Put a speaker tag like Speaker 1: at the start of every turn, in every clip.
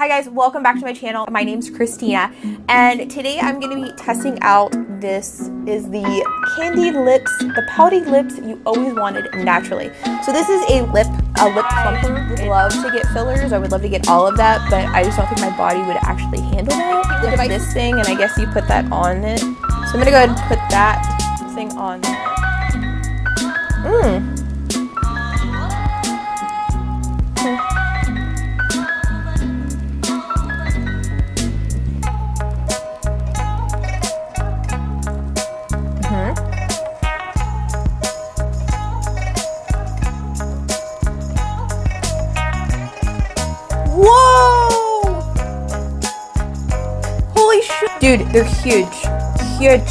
Speaker 1: Hi guys, welcome back to my channel. My name's Christina, and today I'm going to be testing out this is the CandyLipz, the pouty lips you always wanted naturally. So this is a lip plumper. Would love to get fillers. I would love to get all of that, but I just don't think my body would actually handle that. Look at this thing, and I guess you put that on it. So I'm going to go ahead and put that thing on there. Whoa! Holy shit! Dude, they're huge. Huge.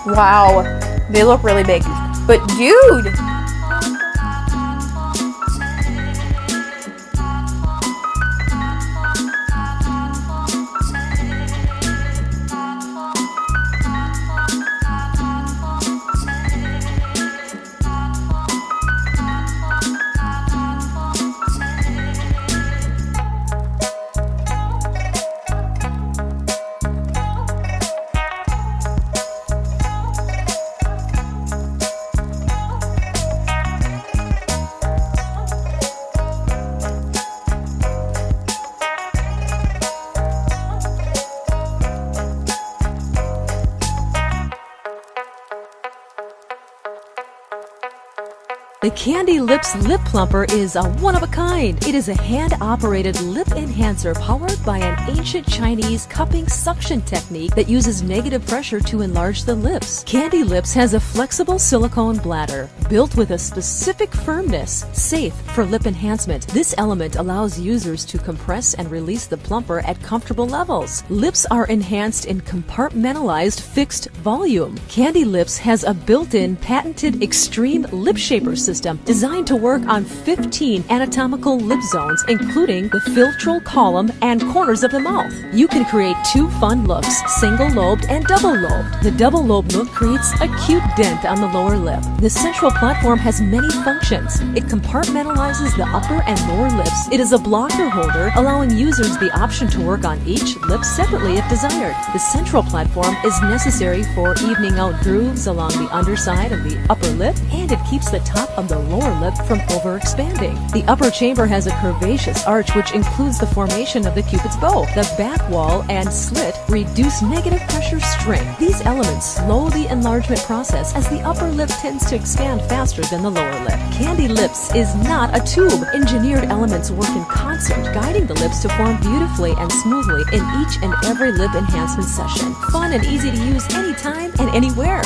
Speaker 1: Wow. They look really big. But dude!
Speaker 2: The CandyLipz Lip Plumper is a one-of-a-kind. It is a hand-operated lip enhancer powered by an ancient Chinese cupping suction technique that uses negative pressure to enlarge the lips. CandyLipz has a flexible silicone bladder built with a specific firmness, safe for lip enhancement. This element allows users to compress and release the plumper at comfortable levels. Lips are enhanced in compartmentalized fixed volume. CandyLipz has a built-in patented extreme lip shaper system designed to work on 15 anatomical lip zones, including the philtral column and corners of the mouth. You can create two fun looks, single-lobed and double-lobed. The double-lobed look creates a cute dent on the lower lip. The central platform has many functions. It compartmentalizes the upper and lower lips. It is a blocker holder, allowing users the option to work on each lip separately if desired. The central platform is necessary for evening out grooves along the underside of the upper lip, and it keeps the top of the lower lip from overexpanding. The upper chamber has a curvaceous arch which includes the formation of the cupid's bow. The back wall and slit reduce negative pressure strength. These elements slow the enlargement process as the upper lip tends to expand faster than the lower lip. CandyLipz is not a tube. Engineered elements work in concert, guiding the lips to form beautifully and smoothly in each and every lip enhancement session. Fun and easy to use anytime and anywhere.